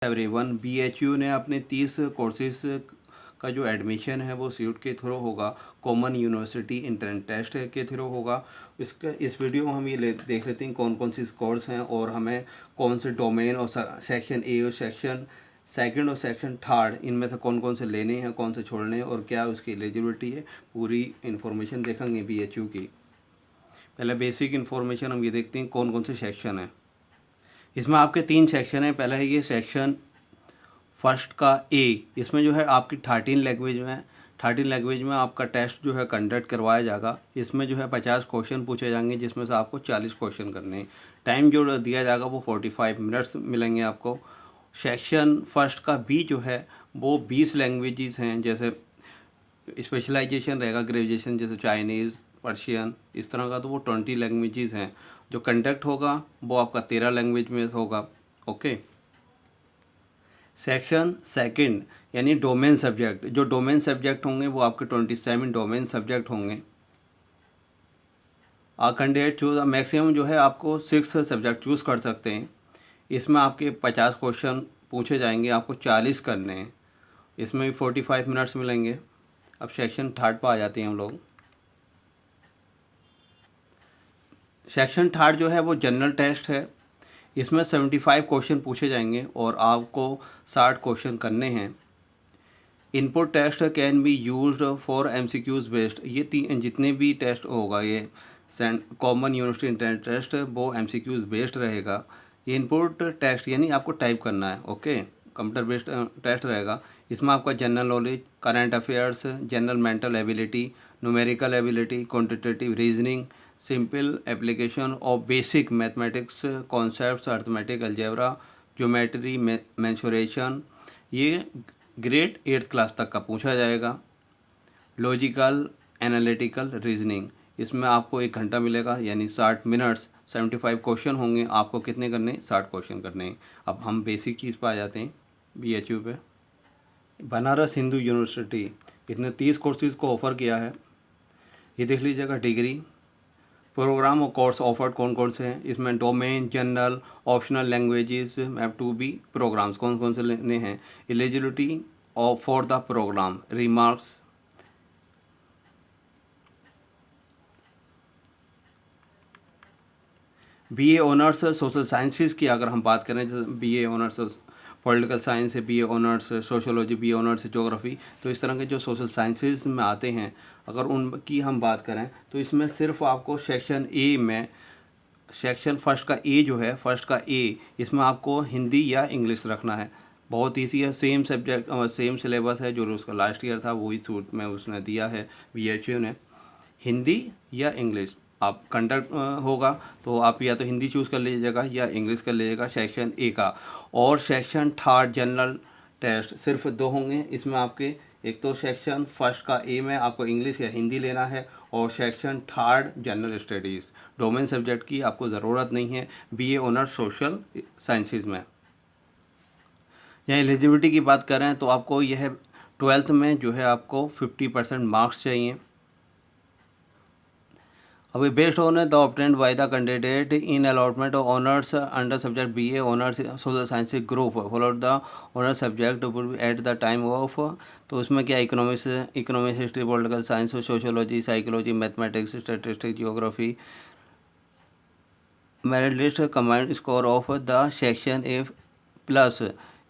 Everyone, BHU ने अपने 30 courses का जो एडमिशन है वो सीयूट के थ्रू होगा, कॉमन यूनिवर्सिटी एंट्रेंस टेस्ट के थ्रू होगा। इस वीडियो में हम ये देख लेते हैं कौन कौन सी कोर्स हैं और हमें कौन से डोमेन और सेक्शन ए और सेक्शन सेकंड और सेक्शन थर्ड इनमें से कौन कौन से लेने हैं, कौन से छोड़ने हैं और क्या उसकी एलिजिबिलिटी है, पूरी इन्फॉर्मेशन देखेंगे BHU की। पहले बेसिक इन्फॉर्मेशन हम ये देखते हैं कौन कौन से सेक्शन हैं। इसमें आपके 3 सेक्शन हैं। पहला है ये सेक्शन फर्स्ट का ए। इसमें जो है आपकी 13 लैंग्वेज में आपका टेस्ट जो है कंडक्ट करवाया जाएगा। इसमें जो है 50 क्वेश्चन पूछे जाएंगे जिसमें से आपको 40 क्वेश्चन करने हैं। टाइम जो दिया जाएगा वो 45 मिनट्स मिलेंगे आपको। सेक्शन फर्स्ट का बी जो है वो 20 लैंग्वेजेस हैं, जैसे स्पेशलाइजेशन रहेगा ग्रेजुएशन, जैसे चाइनीज़, पर्शियन, इस तरह का। तो वो 20 लैंग्वेजेस हैं। जो कंडक्ट होगा वो आपका 13 लैंग्वेज में होगा। ओके। सेक्शन सेकंड यानी डोमेन सब्जेक्ट, जो डोमेन सब्जेक्ट होंगे वो आपके 27 डोमेन सब्जेक्ट होंगे। कैंडिडेट चूज मैक्सिमम जो है आपको 6 सब्जेक्ट चूज़ कर सकते हैं। इसमें आपके 50 क्वेश्चन पूछे जाएंगे, आपको 40 करने हैं। इसमें भी 45 मिनट्स मिलेंगे। अब सेक्शन थर्ड पर आ जाते हैं हम लोग। सेक्शन थर्ड जो है वो जनरल टेस्ट है। इसमें 75 क्वेश्चन पूछे जाएंगे और आपको 60 क्वेश्चन करने हैं। Input test can be used for MCQs based. ये जितने भी टेस्ट होगा, ये कॉमन यूनिवर्सिटी एंट्रेंस टेस्ट, वो MCQs बेस्ड रहेगा। इनपुट टेस्ट यानी आपको टाइप करना है। ओके। कंप्यूटर बेस्ड टेस्ट रहेगा। इसमें आपका general knowledge, current affairs, general mental ability, numerical ability, quantitative reasoning, simple application of basic mathematics concepts, arithmetic, algebra, geometry, mensuration, ये ग्रेड 8th क्लास तक का पूछा जाएगा। लॉजिकल एनालिटिकल रीजनिंग, इसमें आपको 1 घंटा मिलेगा यानी 60 मिनट्स। 75 क्वेश्चन होंगे, आपको कितने करने हैं? 60 क्वेश्चन करने हैं। अब हम बेसिक चीज़ पर आ जाते हैं BHU पे। बनारस हिंदू यूनिवर्सिटी इसने 30 कोर्सेज़ को ऑफ़र किया है। ये देख लीजिएगा डिग्री प्रोग्राम और कोर्स ऑफर्ड कौन कौन से हैं। इसमें domain, general, optional languages, map to be programs कौन कौन से लेने हैं। Eligibility of for the program, remarks, BA honours social sciences की अगर हम बात करें, जैसे BA ऑनर्स पॉलिटिकल साइंस है, BA honours sociology, BA honours geography, तो इस तरह के जो सोशल साइंसेज में आते हैं, अगर उनकी हम बात करें तो इसमें सिर्फ आपको सेक्शन ए में, सेक्शन फर्स्ट का ए जो है, फर्स्ट का ए, इसमें आपको हिंदी या इंग्लिश रखना है। बहुत ईजी है, सेम सब्जेक्ट सेम सिलेबस है जो उसका लास्ट ईयर था, वही सूट में उसने दिया है BHU ने। हिंदी या इंग्लिश आप कंडक्ट होगा तो आप या तो हिंदी चूज़ कर लीजिएगा या इंग्लिश कर लीजिएगा सेक्शन ए का। और सेक्शन थर्ड जनरल टेस्ट सिर्फ 2 होंगे। इसमें आपके एक तो सेक्शन फर्स्ट का ए में आपको इंग्लिश या हिंदी लेना है, और section third general studies, domain subject की आपको ज़रूरत नहीं है BA ऑनर्स सोशल साइंसेज में। यहाँ एलिजिबिलिटी की बात करें तो आपको यह 12th में जो है आपको 50% मार्क्स चाहिए। अभी based on the obtained by the candidate in allotment of honours under subject BA honours social science group followed the honour subject at the time of, तो उसमें क्या economics, history, political science, sociology, psychology, mathematics, statistics, geography, merit list combined score of the section A plus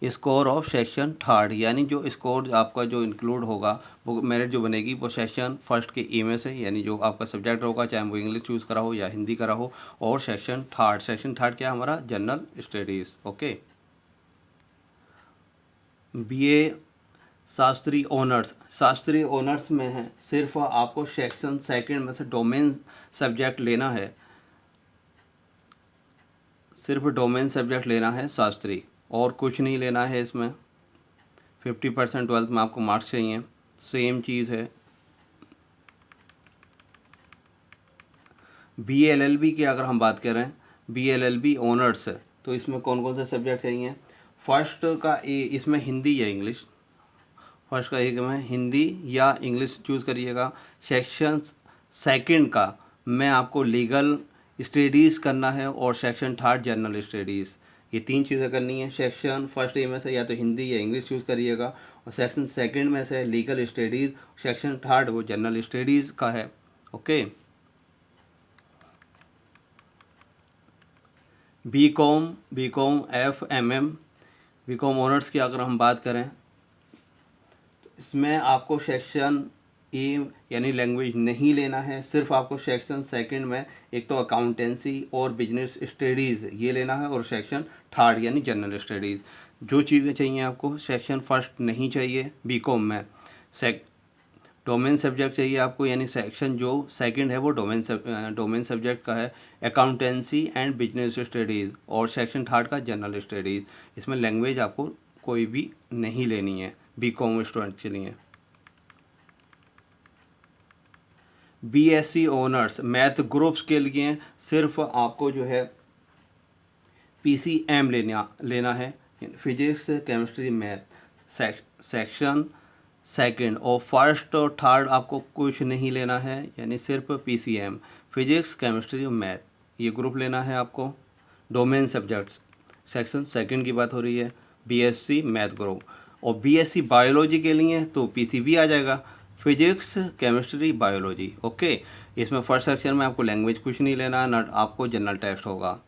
score of section third, यानी जो score आपका जो include होगा वो merit जो बनेगी वो सेक्शन फर्स्ट के ए में से, यानी जो आपका सब्जेक्ट होगा चाहे वो इंग्लिश चूज़ करा हो या हिंदी करा हो, और सेक्शन थर्ड क्या हमारा general studies. Okay. BA Shastri honours में है, सिर्फ आपको सेक्शन सेकंड में से डोमेन सब्जेक्ट लेना है, सिर्फ डोमेन सब्जेक्ट लेना है शास्त्री, और कुछ नहीं लेना है। इसमें 50% 12th में आपको मार्क्स चाहिए। सेम चीज़ है। BA LLB की अगर हम बात करें, BA LLB ऑनर्स है, तो इसमें कौन कौन से सब्जेक्ट चाहिए। फर्स्ट का ए, इसमें हिंदी या इंग्लिश, फर्स्ट का ए में हिंदी या इंग्लिश चूज़ करिएगा। सेक्शन सेकंड का में आपको लीगल स्टडीज़ करना है, और सेक्शन थर्ड जनरल स्टडीज़, ये 3 चीज़ें करनी है। सेक्शन फर्स्ट ए में से या तो हिंदी या इंग्लिश चूज़ करिएगा, और सेक्शन सेकंड में से लीगल स्टडीज़, सेक्शन थर्ड वो जनरल स्टडीज़ का है। Okay. B com FMM B com honours की अगर हम बात करें, इसमें आपको सेक्शन ए यानी लैंग्वेज नहीं लेना है। सिर्फ आपको सेक्शन सेकंड में एक तो अकाउंटेंसी और बिजनेस स्टडीज़ ये लेना है, और सेक्शन थर्ड यानी जनरल स्टडीज़। जो चीज़ें चाहिए आपको, सेक्शन फर्स्ट नहीं चाहिए बी.कॉम में। डोमेन सब्जेक्ट चाहिए आपको, यानी सेक्शन जो सेकंड है वो डोमेन सब्जेक्ट का है, अकाउंटेंसी एंड बिजनेस स्टडीज़, और सेक्शन थर्ड का जनरल स्टडीज़। इसमें लैंग्वेज आपको कोई भी नहीं लेनी है बी.कॉम स्टूडेंट के लिए। BSc ऑनर्स मैथ ग्रुप्स के लिए सिर्फ आपको जो है PCM लेना है, physics chemistry math. Section second और फर्स्ट और थर्ड आपको कुछ नहीं लेना है, यानी सिर्फ PCM फिजिक्स केमिस्ट्री और मैथ ये ग्रुप लेना है आपको। डोमेन सब्जेक्ट्स सेक्शन सेकंड की बात हो रही है, BSc मैथ ग्रुप। और BSc बायोलॉजी के लिए तो PCB आ जाएगा, फिजिक्स केमिस्ट्री बायोलॉजी। ओके। इसमें फर्स्ट सेक्शन में आपको लैंग्वेज कुछ नहीं लेना, ना आपको जनरल टेस्ट होगा।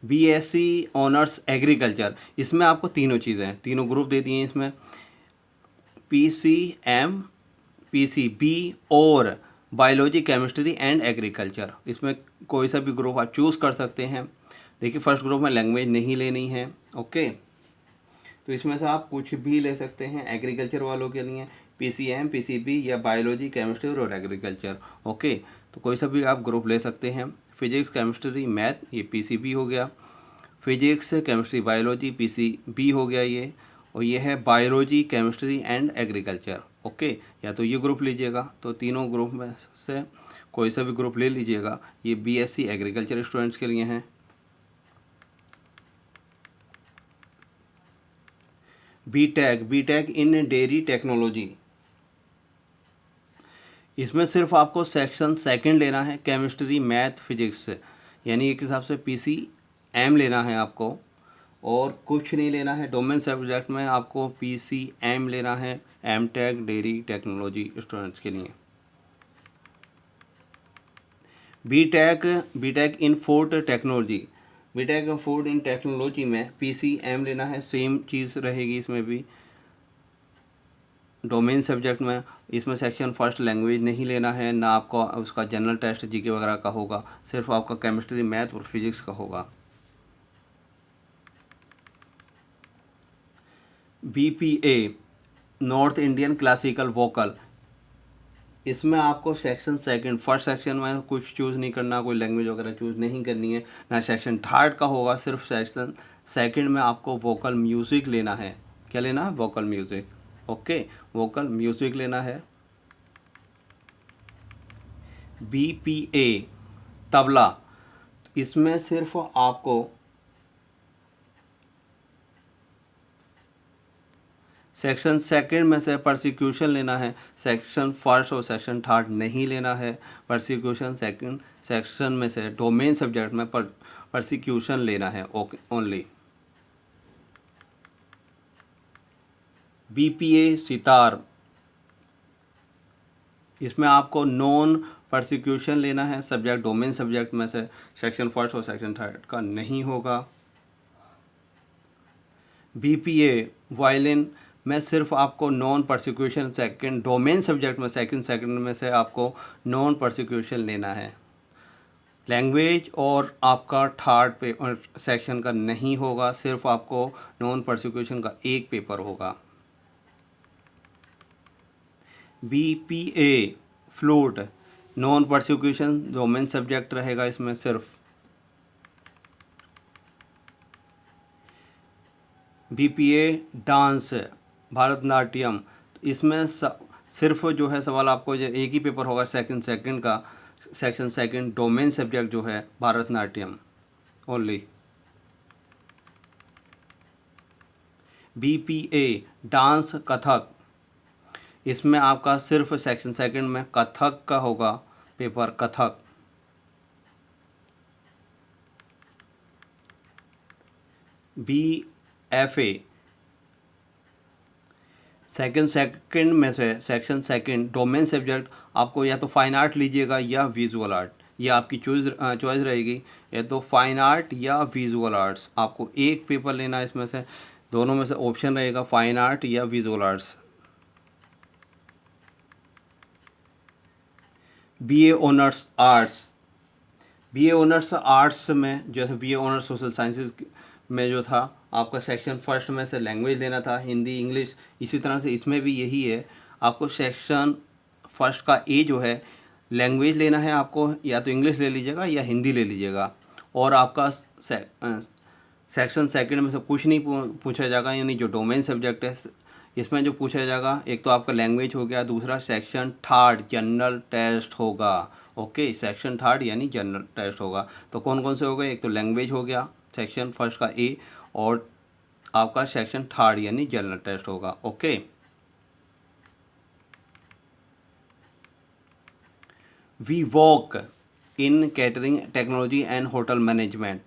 BSc ऑनर्स एग्रीकल्चर, इसमें आपको तीनों चीज़ें, तीनों ग्रुप दे दिए हैं इसमें, PCM PCB और बायोलॉजी केमिस्ट्री एंड एग्रीकल्चर। इसमें कोई सा भी ग्रुप आप चूज़ कर सकते हैं। देखिए फर्स्ट ग्रुप में लैंग्वेज नहीं लेनी है। ओके। तो इसमें से आप कुछ भी ले सकते हैं एग्रीकल्चर वालों के लिए, PCM PCB या बायोलॉजी केमिस्ट्री और एग्रीकल्चर। ओके। तो कोई सा भी आप ग्रुप ले सकते हैं। फिजिक्स केमिस्ट्री मैथ ये PCB हो गया, फिजिक्स केमिस्ट्री बायोलॉजी PCB हो गया ये, और ये है biology chemistry and agriculture. Okay. या तो ये ग्रुप लीजिएगा, तो तीनों ग्रुप में से कोई सा भी ग्रुप ले लीजिएगा। ये BSc एग्रीकल्चर स्टूडेंट्स के लिए हैं। बीटेक इन डेयरी टेक्नोलॉजी, इसमें सिर्फ आपको सेक्शन सेकंड लेना है, केमिस्ट्री मैथ फिजिक्स, यानी एक हिसाब से PCM लेना है आपको, और कुछ नहीं लेना है। डोमेन सब्जेक्ट में आपको PCM लेना है, MTech डेयरी टेक्नोलॉजी स्टूडेंट्स के लिए। B tech in food technology, B tech food in technology में PCM लेना है, सेम चीज़ रहेगी इसमें भी। डोमेन सब्जेक्ट में इसमें सेक्शन फर्स्ट लैंग्वेज नहीं लेना है, ना आपको उसका जनरल टेस्ट GK वगैरह का होगा, सिर्फ आपका केमिस्ट्री मैथ और फिजिक्स का होगा। BPA north Indian classical vocal, इसमें आपको सेक्शन सेकंड फर्स्ट सेक्शन में कुछ चूज़ नहीं करना, कोई लैंग्वेज वगैरह चूज़ नहीं करनी है, ना सेक्शन थर्ड का होगा। सिर्फ सेक्शन सेकंड में आपको वोकल म्यूज़िक लेना है। क्या लेना है? Vocal music. Okay. Vocal music लेना है। BPA तबला, इसमें सिर्फ आपको सेक्शन सेकंड में से परसिक्यूशन लेना है, सेक्शन फर्स्ट और सेक्शन थर्ड नहीं लेना है। परसिक्यूशन सेकंड सेक्शन में से डोमेन सब्जेक्ट में परसिक्यूशन लेना है ओनली। BPA सितार, इसमें आपको नॉन परसिक्यूशन लेना है, सब्जेक्ट डोमेन सब्जेक्ट में से सेक्शन फर्स्ट और सेक्शन थर्ड का नहीं होगा। BPA वायलिन में सिर्फ आपको non persecution second domain subject में सेकंड में से आपको नॉन परसिक्यूशन लेना है। लैंग्वेज और आपका थर्ड पेपर सेक्शन का नहीं होगा, सिर्फ आपको नॉन परसिक्यूशन का एक पेपर होगा। BPA flute non persecution domain subject रहेगा इसमें सिर्फ। BPA डांस भरतनाट्यम, इसमें सिर्फ जो है सवाल आपको जो एक ही पेपर होगा सेकंड का, सेक्शन सेकंड डोमेन सब्जेक्ट जो है Bharatanatyam only. BPA dance Kathak, इसमें आपका सिर्फ सेक्शन सेकंड में कथक का होगा पेपर, कथक। BFA सेकंड में से सेक्शन सेकंड डोमेन सब्जेक्ट आपको या तो फाइन आर्ट लीजिएगा या विजुअल आर्ट, ये आपकी चॉइस रहेगी, या तो फाइन आर्ट या विजुअल आर्ट्स। आपको एक पेपर लेना है, इसमें से दोनों में से ऑप्शन रहेगा फाइन आर्ट या visual arts. BA honours arts, BA honours arts में जैसे BA ऑनर्स सोशल साइंसेज में जो था आपका सेक्शन फर्स्ट में से लैंग्वेज लेना था, हिंदी इंग्लिश, इसी तरह से इसमें भी यही है। आपको सेक्शन फर्स्ट का ए जो है लैंग्वेज लेना है, आपको या तो इंग्लिश ले लीजिएगा या हिंदी ले लीजिएगा। और आपका सेक्शन सेकंड में से कुछ नहीं पूछा जाएगा, यानी जो डोमेन सब्जेक्ट है इसमें जो पूछा जाएगा एक तो आपका लैंग्वेज हो गया, दूसरा सेक्शन थर्ड जनरल टेस्ट होगा। ओके, सेक्शन थर्ड यानी जनरल टेस्ट होगा। तो कौन कौन से हो गए, एक तो लैंग्वेज हो गया सेक्शन फर्स्ट का ए, और आपका सेक्शन थर्ड यानी जनरल टेस्ट होगा। Okay, we work in catering technology and hotel management,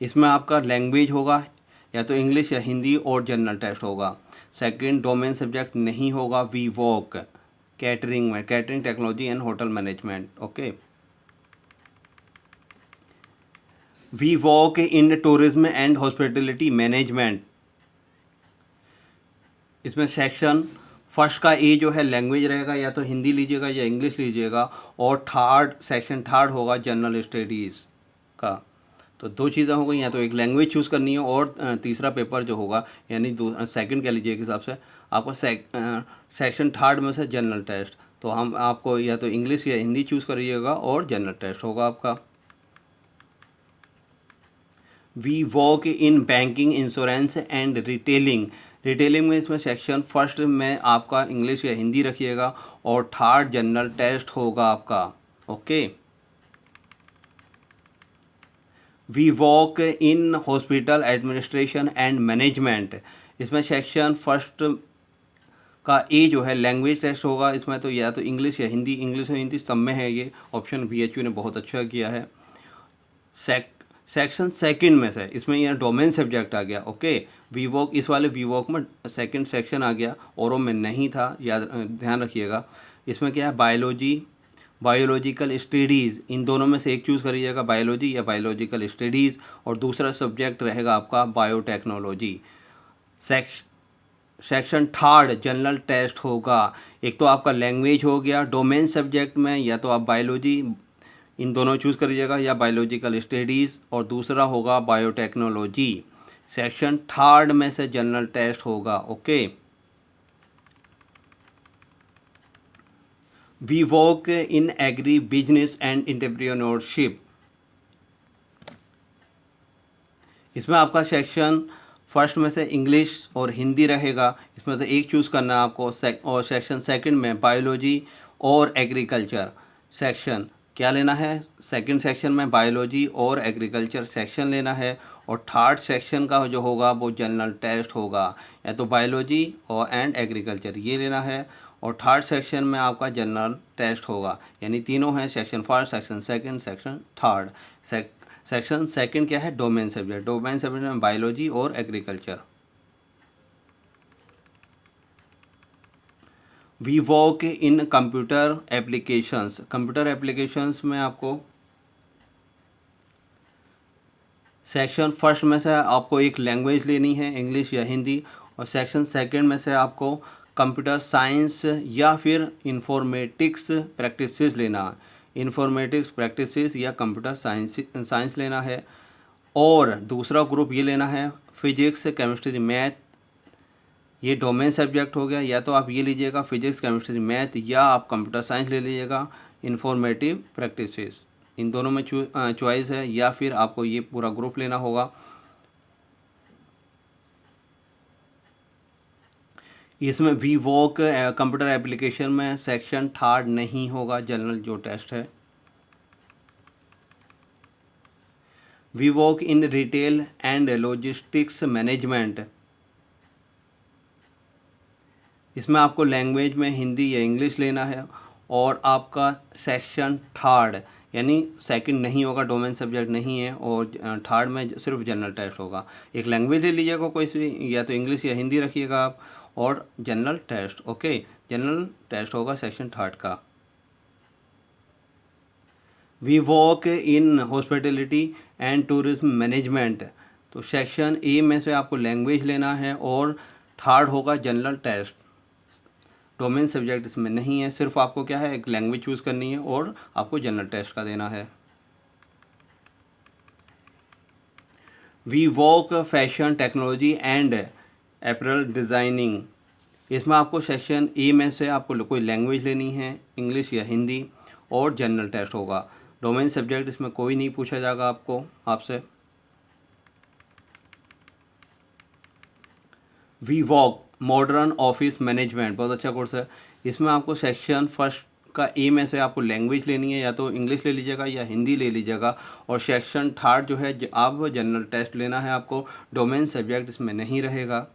इसमें आपका लैंग्वेज होगा या तो इंग्लिश या हिंदी और जनरल टेस्ट होगा। सेकंड डोमेन सब्जेक्ट नहीं होगा, वी वर्क कैटरिंग में, catering technology and hotel management. Okay, we work in tourism and hospitality management, इसमें सेक्शन फर्स्ट का ए जो है लैंग्वेज रहेगा, या तो हिंदी लीजिएगा या इंग्लिश लीजिएगा, और सेक्शन थर्ड होगा जनरल स्टडीज़ का। तो दो चीज़ें हो गई, या तो एक लैंग्वेज चूज़ करनी है, और तीसरा पेपर जो होगा यानी सेकंड कह लीजिए के हिसाब से आपको सेक्शन थर्ड में से जनरल टेस्ट। तो हम आपको या तो इंग्लिश या हिंदी चूज़ करिएगा और जनरल टेस्ट होगा आपका। We work in banking insurance and retailing, retailing में इसमें सेक्शन फर्स्ट में आपका इंग्लिश या हिंदी रखिएगा, और थर्ड जनरल टेस्ट होगा आपका। Okay, we work in hospital administration and management, इसमें सेक्शन फर्स्ट का ए जो है लैंग्वेज टेस्ट होगा, इसमें तो या तो इंग्लिश या हिंदी, इंग्लिश और हिंदी सब में है, ये ऑप्शन BHU ने बहुत अच्छा किया है। सेक्शन सेकंड में से इसमें यह डोमेन सब्जेक्ट आ गया। ओके, वी वर्क, इस वाले वी वर्क में सेकंड सेक्शन आ गया, औरों में नहीं था, याद ध्यान रखिएगा। इसमें क्या है, बायोलॉजी, बायोलॉजिकल स्टडीज़, इन दोनों में से एक चूज़ करिएगा, बायोलॉजी या बायोलॉजिकल स्टडीज़, और दूसरा सब्जेक्ट रहेगा आपका biotechnology. Section third general test होगा, एक तो आपका लैंग्वेज हो गया डोमेन सब्जेक्ट में, या तो आप बायोलॉजी, इन दोनों चूज़ करिएगा, या बायोलॉजिकल स्टडीज़, और दूसरा होगा बायोटेक्नोलॉजी। सेक्शन थर्ड में से जनरल टेस्ट होगा। Okay, we work in agri business and entrepreneurship, इसमें आपका सेक्शन फर्स्ट में से इंग्लिश और हिंदी रहेगा, इसमें से एक चूज़ करना है आपको। और सेक्शन सेकंड में बायोलॉजी और एग्रीकल्चर सेक्शन क्या लेना है, सेकंड सेक्शन में बायोलॉजी और एग्रीकल्चर सेक्शन लेना है, और थर्ड सेक्शन का जो होगा वो जनरल टेस्ट होगा, या तो बायोलॉजी और एग्रीकल्चर ये लेना है, और थर्ड सेक्शन में आपका जनरल टेस्ट होगा। यानी तीनों हैं, section first, section second, section third. Section second क्या है, डोमेन सब्जेक्ट, डोमेन सब्जेक्ट में बायोलॉजी और agriculture. We work in computer applications, computer applications में आपको सेक्शन फर्स्ट में से आपको एक लैंग्वेज लेनी है, इंग्लिश या हिंदी, और सेक्शन सेकंड में से आपको कंप्यूटर साइंस या फिर इंफॉर्मेटिक्स प्रैक्टिसेस लेना है, इंफॉर्मेटिक्स प्रैक्टिसेस या कंप्यूटर साइंस लेना है, और दूसरा ग्रुप ये लेना है फिजिक्स केमिस्ट्री मैथ, ये डोमेन सब्जेक्ट हो गया, या तो आप ये लीजिएगा फिजिक्स केमिस्ट्री मैथ, या आप कंप्यूटर साइंस ले लीजिएगा इंफॉर्मेटिव प्रैक्टिसेस, इन दोनों में चॉइस है, या फिर आपको ये पूरा ग्रुप लेना होगा। इसमें वी वर्क कंप्यूटर एप्लीकेशन में सेक्शन थर्ड नहीं होगा, जनरल जो टेस्ट है। We work in retail and logistics management, इसमें आपको लैंग्वेज में हिंदी या इंग्लिश लेना है, और आपका सेक्शन थर्ड यानी सेकंड नहीं होगा, डोमेन सब्जेक्ट नहीं है, और थर्ड में सिर्फ जनरल टेस्ट होगा। एक लैंग्वेज ले लीजिएगा कोई सी, या तो इंग्लिश या हिंदी रखिएगा आप, और general test. Okay, general test होगा सेक्शन थर्ड का। We work in hospitality and tourism management, तो सेक्शन ए में से आपको लैंग्वेज लेना है, और थर्ड होगा जनरल टेस्ट। डोमेन सब्जेक्ट इसमें नहीं है, सिर्फ आपको क्या है, एक लैंग्वेज चूज़ करनी है और आपको जनरल टेस्ट का देना है। We work fashion technology and apparel designing, इसमें आपको सेक्शन ए में से आपको कोई लैंग्वेज लेनी है, इंग्लिश या हिंदी, और जनरल टेस्ट होगा। डोमेन सब्जेक्ट इसमें कोई नहीं पूछा जाएगा आपसे। We work modern office management, बहुत अच्छा कोर्स है। इसमें आपको सेक्शन फर्स्ट का ए में से आपको लैंग्वेज लेनी है, या तो इंग्लिश ले लीजिएगा या हिंदी ले लीजिएगा, और सेक्शन थर्ड जो है आप जनरल टेस्ट लेना है आपको। डोमेन सब्जेक्ट इसमें नहीं रहेगा।